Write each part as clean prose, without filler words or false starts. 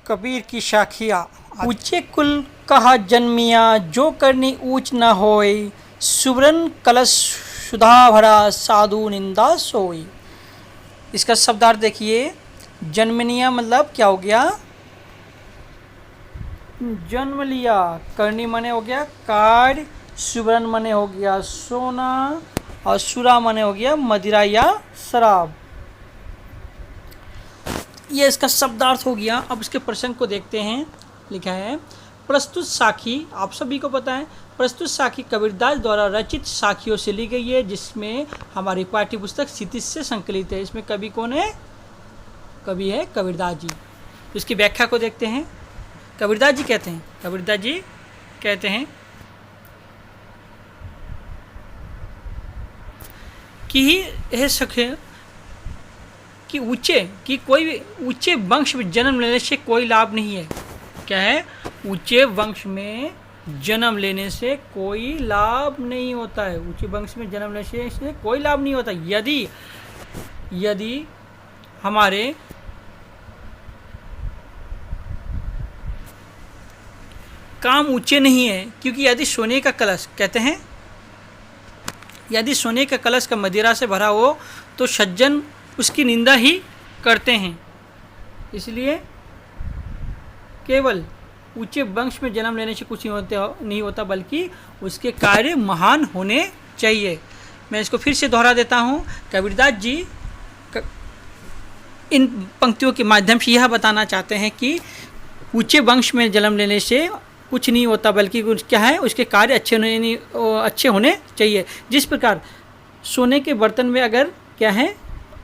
कबीर की शाखिया। ऊंचे कुल कहा जन्मिया, जो करनी ऊंच न होय, सुवरन कलश सुधा भरा, साधु निंदा सोई। इसका शब्दार्थ देखिए, जन्मनिया मतलब क्या हो गया, जन्म लिया। करनी माने हो गया कार्य, सुवर्ण माने हो गया सोना, और सुरा माने हो गया मदिरा या शराब। ये इसका शब्दार्थ हो गया। अब इसके प्रसंग को देखते हैं। लिखा है, प्रस्तुत साखी आप सभी को पता है, प्रस्तुत साखी कबीरदास द्वारा रचित साखियों से ली गई है, जिसमें हमारी पाठ्य पुस्तक क्षितिज से संकलित है। इसमें कवि कौन है? कवि है कबीरदास जी। इसकी व्याख्या को देखते हैं। कबीरदास जी कहते हैं कि यह सखे कि ऊंचे वंश में जन्म लेने से कोई लाभ नहीं है। क्या है? ऊंचे वंश में जन्म लेने से कोई लाभ नहीं होता है। ऊंचे वंश में जन्म लेने से कोई लाभ नहीं होता। यदि हमारे काम ऊंचे नहीं है, क्योंकि यदि सोने का कलश कहते हैं, यदि सोने का कलश का मदिरा से भरा हो तो सज्जन उसकी निंदा ही करते हैं। इसलिए केवल ऊंचे वंश में जन्म लेने से कुछ नहीं होता, बल्कि उसके कार्य महान होने चाहिए। मैं इसको फिर से दोहरा देता हूँ। कबीरदास जी इन पंक्तियों के माध्यम से यह बताना चाहते हैं कि ऊंचे वंश में जन्म लेने से कुछ नहीं होता, बल्कि क्या है, उसके कार्य अच्छे होने चाहिए। जिस प्रकार सोने के बर्तन में अगर क्या है,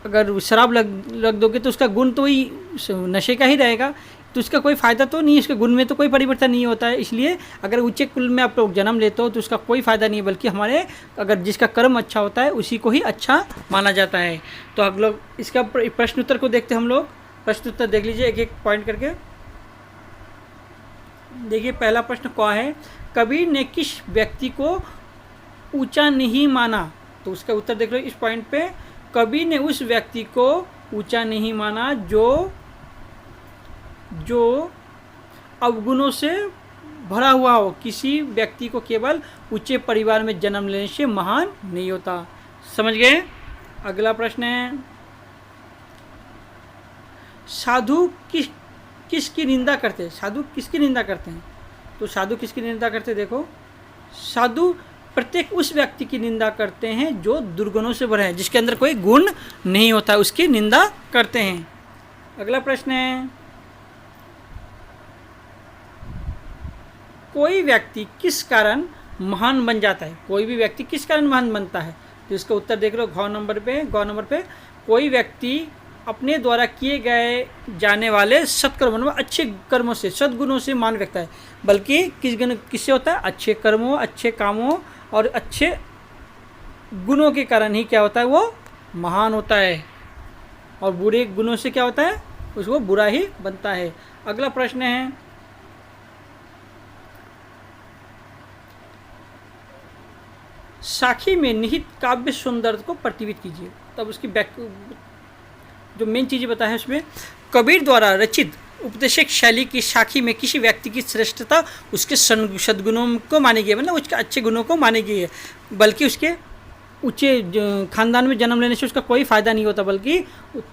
अगर शराब लग दोगे तो उसका गुण तो ही नशे का ही रहेगा, तो उसका कोई फ़ायदा तो नहीं है, उसके गुण में तो कोई परिवर्तन नहीं होता है। इसलिए अगर ऊंचे कुल में आप लोग जन्म लेते हो तो उसका कोई फ़ायदा नहीं है, बल्कि हमारे अगर जिसका कर्म अच्छा होता है उसी को ही अच्छा माना जाता है। तो हम लोग इसका प्रश्न उत्तर को देखते हैं। हम लोग प्रश्न उत्तर देख लीजिए एक एक पॉइंट करके। देखिए, पहला प्रश्न क्या है, कबीर ने किस व्यक्ति को ऊंचा नहीं माना? तो उसका उत्तर देख लो इस पॉइंट पे। कबीर ने उस व्यक्ति को ऊंचा नहीं माना जो अवगुणों से भरा हुआ हो। किसी व्यक्ति को केवल ऊंचे परिवार में जन्म लेने से महान नहीं होता। समझ गए? अगला प्रश्न है, साधु किसकी निंदा करते हैं? साधु किसकी निंदा करते हैं? तो साधु किसकी निंदा करते हैं? देखो, साधु प्रत्येक उस व्यक्ति की निंदा करते हैं जो दुर्गुणों से भरा है, जिसके अंदर कोई गुण नहीं होता, उसकी निंदा करते हैं। अगला प्रश्न है, कोई व्यक्ति किस कारण महान बन जाता है? कोई भी व्यक्ति किस कारण महान बनता है? तो इसका उत्तर देख लो गौ नंबर पे। कोई व्यक्ति अपने द्वारा किए गए जाने वाले सत्कर्मों, अच्छे कर्मों से, सद्गुणों से महान व्यक्ति है। बल्कि किससे होता है? अच्छे कर्मों, अच्छे कामों और अच्छे गुणों के कारण ही क्या होता है, वो महान होता है। और बुरे गुणों से क्या होता है, उसको बुरा ही बनता है। अगला प्रश्न है, साखी में निहित काव्य सौंदर्य को प्रतिबिंबित कीजिए। तब उसकी जो मेन चीज़ें बताया है उसमें, कबीर द्वारा रचित उपदेशक शैली की साखी में किसी व्यक्ति की श्रेष्ठता उसके सद्गुणों को मानी गई है, मतलब उसके अच्छे गुणों को मानी गई है, बल्कि उसके ऊंचे खानदान में जन्म लेने से उसका कोई फ़ायदा नहीं होता। बल्कि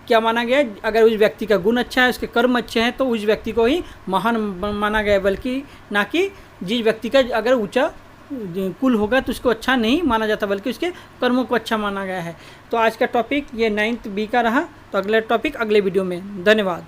क्या माना गया है, अगर उस व्यक्ति का गुण अच्छा है, उसके कर्म अच्छे हैं, तो उस व्यक्ति को ही महान माना गया है, बल्कि ना कि जिस व्यक्ति का अगर ऊँचा कुल होगा तो उसको अच्छा नहीं माना जाता, बल्कि उसके कर्मों को अच्छा माना गया है। तो आज का टॉपिक ये 9th B का रहा। तो अगला टॉपिक अगले वीडियो में। धन्यवाद।